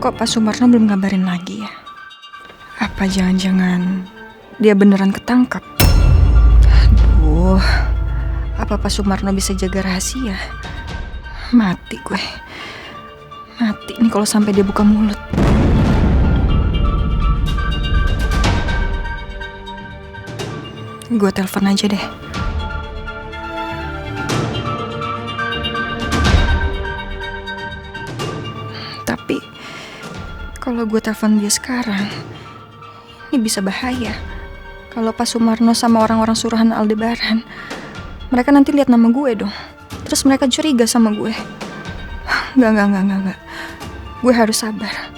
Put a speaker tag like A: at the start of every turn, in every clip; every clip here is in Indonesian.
A: Kok Pak Sumarno belum ngabarin lagi ya? Apa jangan-jangan dia beneran ketangkap? Aduh, apa Pak Sumarno bisa jaga rahasia? Mati gue. Mati nih kalau sampai dia buka mulut. Gue telepon aja deh. Tapi kalau gue telepon dia sekarang, ini bisa bahaya. Kalau Pak Sumarno sama orang-orang suruhan Aldebaran, mereka nanti lihat nama gue dong. Terus mereka curiga sama gue. Enggak. Gue harus sabar.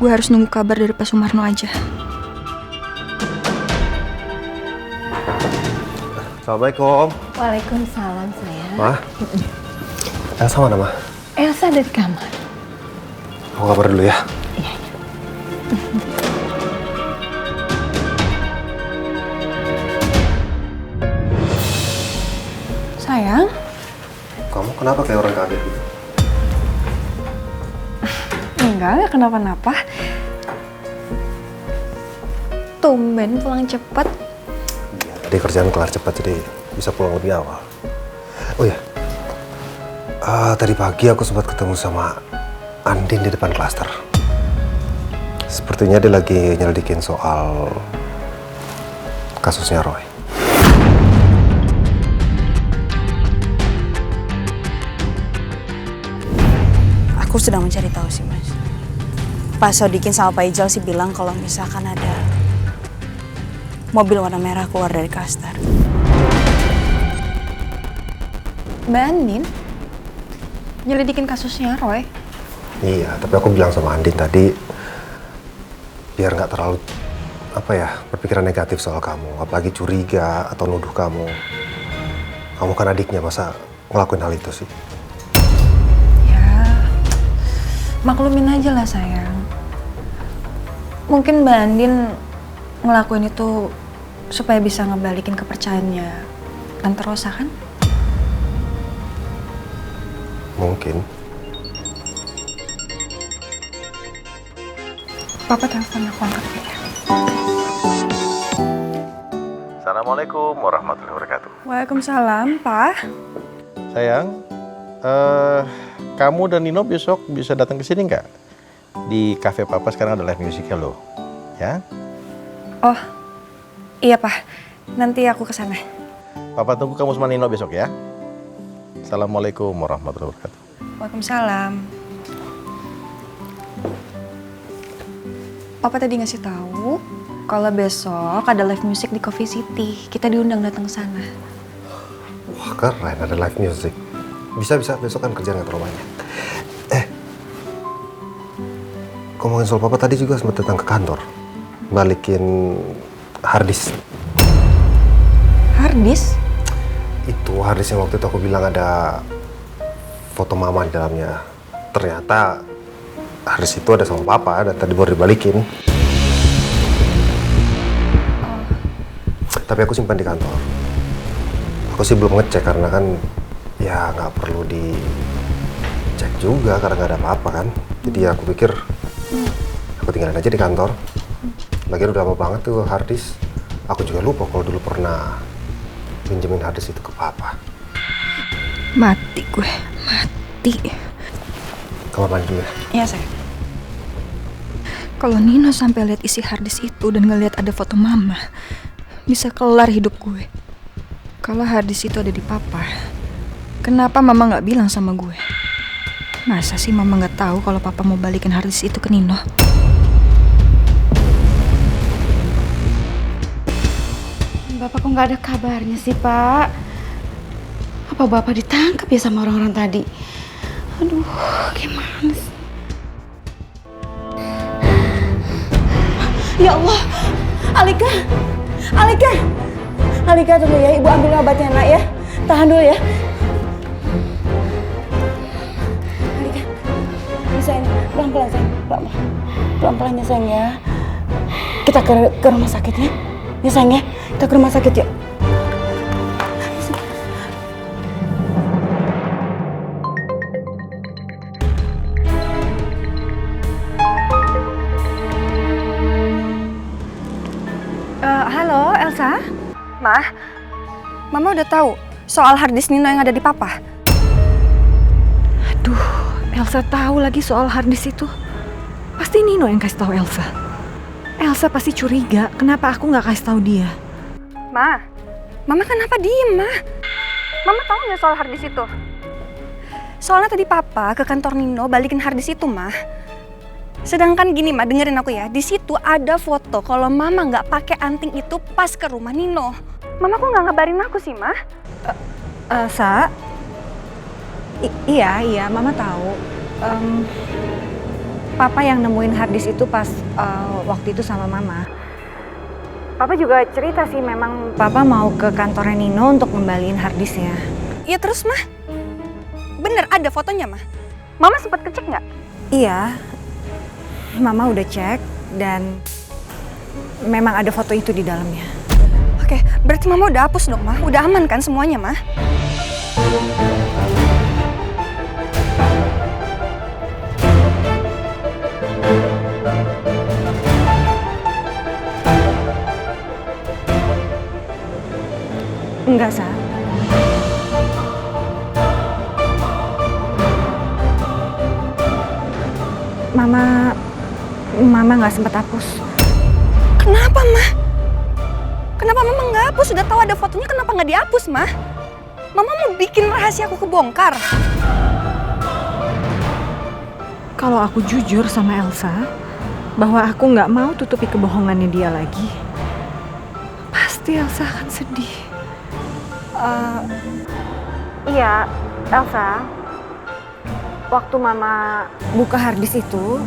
A: Gue harus nunggu kabar dari Pak Sumarno aja.
B: Assalamualaikum.
C: Waalaikumsalam sayang.
B: Ma? Elsa mana, Ma?
C: Elsa ada di kamar.
B: Aku kabar dulu ya.
C: Iya. Sayang,
B: Kamu kenapa kayak orang kaget gitu?
C: enggak kenapa-napa. Tumben pulang cepet.
B: Iya, tadi kerjaan kelar cepat jadi bisa pulang lebih awal. Oh ya, tadi pagi aku sempat ketemu sama Andin di depan klaster. Sepertinya dia lagi nyelidikin soal kasusnya Roy.
D: Aku sedang mencari tahu sih, Mas. Pak Sodikin sama Pak Ijal sih bilang kalau misalkan ada mobil warna merah keluar dari klaster.
C: Mbak Andin nyelidikin kasusnya Roy.
B: Iya, tapi aku bilang sama Andin tadi biar nggak terlalu berpikiran negatif soal kamu, apalagi curiga atau nuduh kamu. Kamu kan adiknya, masa ngelakuin hal itu sih?
C: Ya, maklumin aja lah sayang. Mungkin Mbak Andin ngelakuin itu supaya bisa ngebalikin kepercayaannya Tante Rosa kan?
B: Mungkin.
C: Papa telepon aku angkat ya.
B: Assalamualaikum warahmatullahi wabarakatuh.
C: Waalaikumsalam, Pak.
E: Sayang, kamu dan Nino besok bisa datang ke sini nggak? Di cafe Papa sekarang ada live musicnya loh, ya?
C: Oh, iya Pak. Nanti aku kesana.
E: Papa tunggu kamu sama Nino besok ya. Assalamualaikum warahmatullahi wabarakatuh.
C: Waalaikumsalam. Papa tadi ngasih tahu kalau besok ada live music di Coffee City. Kita diundang datang ke sana.
B: Wah, keren ada live music. Bisa, besok kan kerjaan nggak terlalu banyak. Ngomongin soal Papa tadi juga sempat datang ke kantor. Balikin harddisk.
C: Harddisk?
B: Itu harddisk yang waktu itu aku bilang ada foto Mama di dalamnya. Ternyata harddisk itu ada sama Papa dan tadi baru dibalikin. Tapi aku simpan di kantor. Aku sih belum ngecek karena kan ya nggak perlu dicek juga karena nggak ada apa-apa kan. Jadi aku pikir aku tinggalin aja di kantor. Lagian udah lama banget tuh harddisk. Aku juga lupa kalau dulu pernah pinjemin harddisk itu ke Papa.
A: Mati gue, mati.
B: Kamu mandi dulu ya?
C: Iya, sayang.
A: Kalau Nino sampai lihat isi harddisk itu dan ngelihat ada foto Mama, bisa kelar hidup gue. Kalau harddisk itu ada di Papa, kenapa Mama nggak bilang sama gue? Masa sih Mama nggak tahu kalau Papa mau balikin harddisk itu ke Nino?
F: Bapak kok nggak ada kabarnya sih, Pak? Apa Bapak ditangkap ya sama orang-orang tadi? Aduh, gimana sih? Ya Allah, Alika, Alika tunggu ya, Ibu ambil obatnya nak ya. Tahan dulu ya. Alika, ini sayang, pelan-pelan sayang, pelan-pelan ya sayang ya. Kita ke rumah sakit ya. Ya sayang ya, kita ke rumah sakit yuk.
C: Iya. Mama udah tahu soal harddisk Nino yang ada di papa.
A: Aduh, Elsa tahu lagi soal harddisk itu. Pasti Nino yang kasih tahu Elsa. Elsa pasti curiga, kenapa aku nggak kasih tahu dia?
C: Mama kenapa diem, Ma? Mama tahu nggak soal harddisk itu? Soalnya tadi papa ke kantor Nino balikin harddisk itu, Ma. Sedangkan gini, Ma, dengerin aku ya. Di situ ada foto kalau Mama nggak pakai anting itu pas ke rumah Nino. Mama kok nggak ngabarin aku sih, Ma?
D: Sa? Iya, Mama tahu. Papa yang nemuin harddisk itu pas waktu itu sama Mama. Papa juga cerita sih memang Papa mau ke kantornya Nino untuk ngembaliin harddisknya.
C: Iya terus, Ma? Bener ada fotonya, Ma? Mama sempat kecek nggak?
D: Iya, Mama udah cek dan memang ada foto itu di dalamnya.
C: Oke, berarti Mama udah hapus dong, Ma? Udah aman kan semuanya, Ma?
D: Enggak, Sa. Mama nggak sempat hapus.
C: Kenapa, Ma? Kenapa Mama nggak hapus? Sudah tahu ada fotonya, kenapa nggak dihapus, Ma? Mama mau bikin rahasia aku kebongkar.
A: Kalau aku jujur sama Elsa, bahwa aku nggak mau tutupi kebohongannya dia lagi, pasti Elsa akan sedih.
D: Iya, Elsa. Waktu Mama buka harddisk itu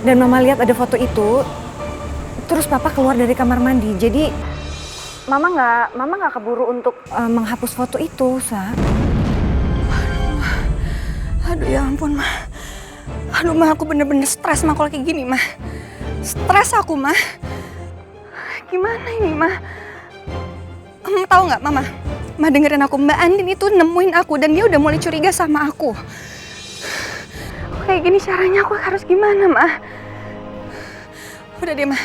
D: dan Mama lihat ada foto itu, terus Papa keluar dari kamar mandi. Jadi Mama nggak keburu untuk menghapus foto itu, Sa.
C: Aduh ya ampun, Ma. Aduh, Ma, aku bener-bener stres, Ma, kalau kayak gini, Ma. Stres aku, Ma. Gimana ini, Ma? Kamu tahu nggak, Mama? Ma, dengerin aku. Mbak Andin itu nemuin aku dan dia udah mulai curiga sama aku. Kayak gini caranya aku harus gimana, Ma? Udah deh, Ma.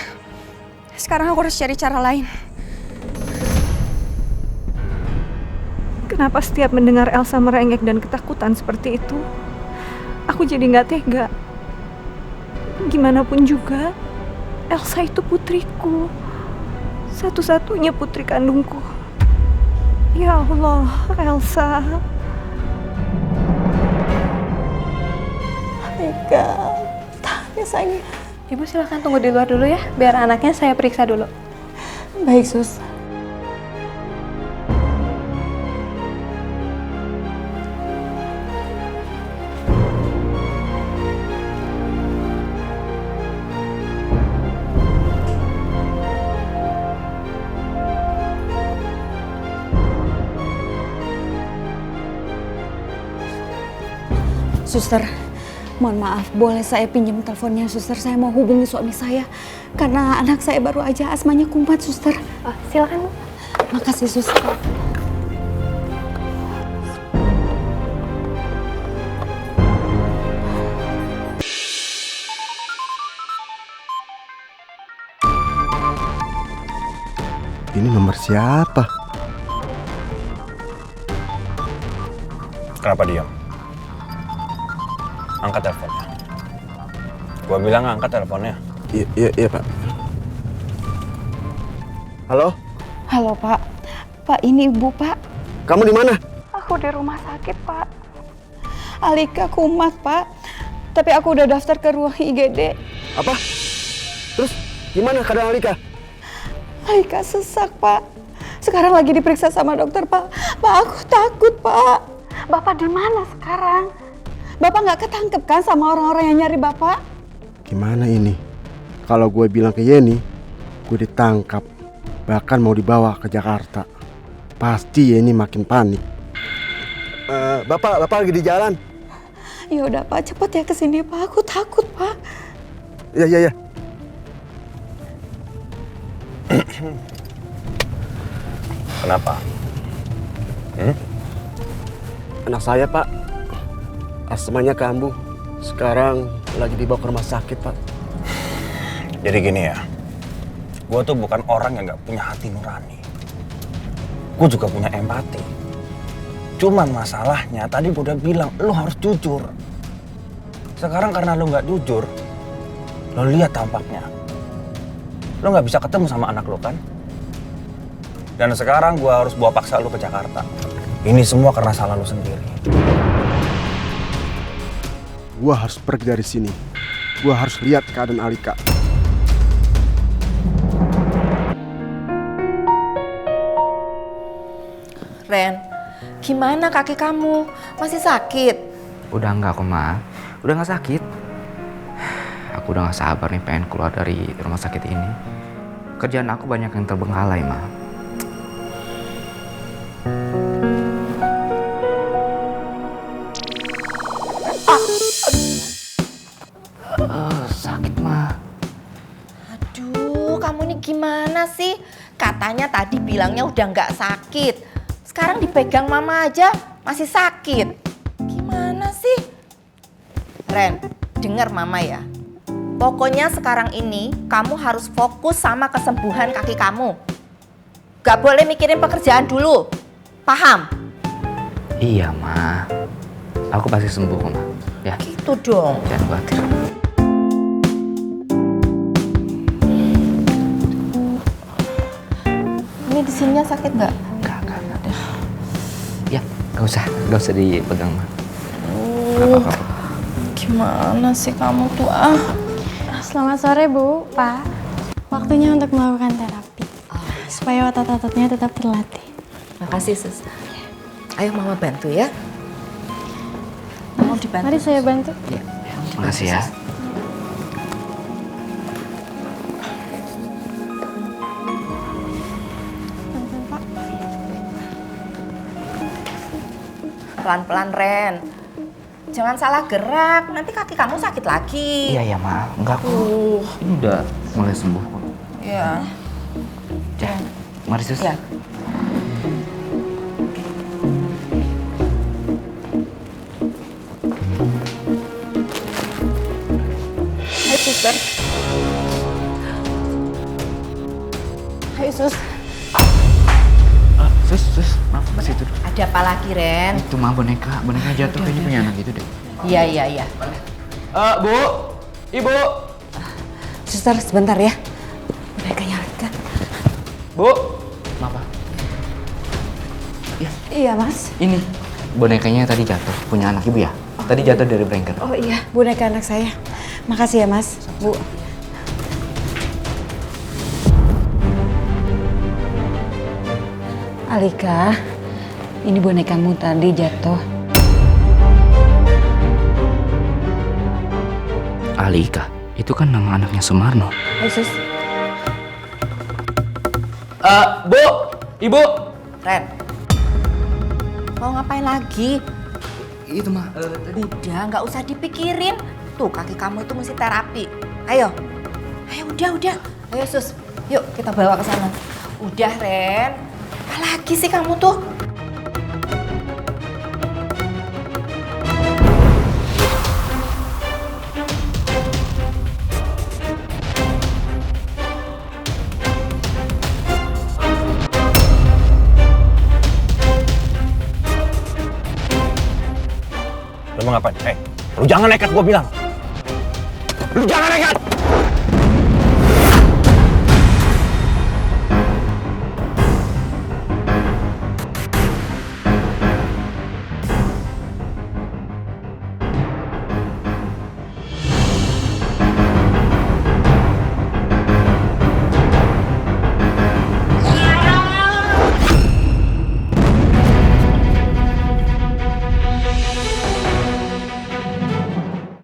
C: Sekarang aku harus cari cara lain.
A: Kenapa setiap mendengar Elsa merengek dan ketakutan seperti itu, aku jadi nggak tega. Gimana pun juga, Elsa itu putriku. Satu-satunya putri kandungku. Ya Allah, Elsa.
F: Ika, ya sayang. Ibu silahkan tunggu di luar dulu ya, biar anaknya saya periksa dulu. Baik, Sus. Suster, mohon maaf, boleh saya pinjam teleponnya, Suster? Saya mau hubungi suami saya karena anak saya baru aja asmanya kumat, Suster. Silakan, Bu. Makasih, Suster.
B: Ini nomor siapa?
G: Kenapa diam? Angkat teleponnya. Gua bilang angkat teleponnya.
B: Iya, Pak. Halo?
F: Halo, Pak. Pak, ini Ibu, Pak.
B: Kamu di mana?
F: Aku di rumah sakit, Pak. Alika kumat, Pak. Tapi aku udah daftar ke ruang IGD.
B: Apa? Terus gimana keadaan Alika?
F: Alika sesak, Pak. Sekarang lagi diperiksa sama dokter, Pak. Pak, aku takut, Pak. Bapak di mana sekarang? Bapak nggak ketangkep kan sama orang-orang yang nyari Bapak?
B: Gimana ini? Kalau gue bilang ke Yeni, gue ditangkap. Bahkan mau dibawa ke Jakarta. Pasti Yeni makin panik. Bapak lagi di jalan.
F: Ya udah, Pak, cepet ya kesini, Pak. Aku takut, Pak.
B: Iya.
G: Kenapa?
B: Anak saya, Pak. Asmanya kambuh. Sekarang lagi dibawa ke rumah sakit, Pak.
G: Jadi gini ya. Gue tuh bukan orang yang gak punya hati nurani. Gue juga punya empati. Cuman masalahnya tadi gue udah bilang lo harus jujur. Sekarang karena lo gak jujur, lo lihat tampaknya. Lo gak bisa ketemu sama anak lo kan? Dan sekarang gue harus bawa paksa lo ke Jakarta. Ini semua karena salah lo sendiri.
H: Gue harus pergi dari sini. Gue harus lihat keadaan Alika.
I: Ren, gimana kaki kamu? Masih sakit?
J: Udah enggak kok, Ma. Udah nggak sakit. Aku udah nggak sabar nih pengen keluar dari rumah sakit ini. Kerjaan aku banyak yang terbengkalai, Ma. Sakit, Ma.
I: Aduh, kamu nih gimana sih? Katanya tadi bilangnya udah nggak sakit. Sekarang dipegang mama aja masih sakit. Gimana sih? Ren, denger mama ya. Pokoknya sekarang ini kamu harus fokus sama kesembuhan kaki kamu. Gak boleh mikirin pekerjaan dulu. Paham?
J: Iya, Ma. Aku pasti sembuh kok, Ma. Ya.
I: Gitu dong.
J: Jangan khawatir.
I: Ini di sininya sakit nggak?
J: Enggak. Ya, nggak usah dipegang, Ma. Nggak apa-apa.
I: Gimana sih kamu tuh ah?
K: Selamat sore Bu, Pak. Waktunya untuk melakukan terapi supaya otot-ototnya tetap terlatih.
I: Makasih Sus. Ayo mama bantu ya. Mau dibantu?
K: Mari saya bantu.
J: Ya, makasih ya.
I: Pelan-pelan Ren. Jangan salah gerak, nanti kaki kamu sakit lagi.
J: Iya, Ma. Enggak kok. Ini udah mulai sembuh kok.
I: Iya.
J: Ya, mari Sus.
I: Ya. Hai suster.
K: Hai Sus.
J: Sus, maaf ke situ.
I: Ada apa lagi Ren?
J: Itu mah boneka jatuh kayaknya punya anak gitu deh.
I: Iya.
J: Bu, Ibu.
D: Suster, sebentar ya. Mereka nyalakan.
J: Bu. Maaf. Ya,
D: Iya, Mas.
J: ini bonekanya tadi jatuh, punya anak Ibu ya? Tadi jatuh dari blanket.
D: Oh iya, boneka anak saya. Makasih ya, Mas. Bu. Alika, ini bonekamu tadi jatuh.
J: Alika, itu kan nama anaknya Sumarno.
D: Hai, Sus.
J: Bu, Ibu.
I: Ren. Mau ngapain lagi?
J: Itu mah tadi.
I: Udah, nggak usah dipikirin. Tuh kaki kamu itu mesti terapi. Ayo, udah. Ayo Sus, yuk kita bawa ke sana. Udah Ren. Apa lagi sih kamu tuh?
G: Lo mau ngapain? Lu jangan nekat gue bilang. Lu jangan nekat!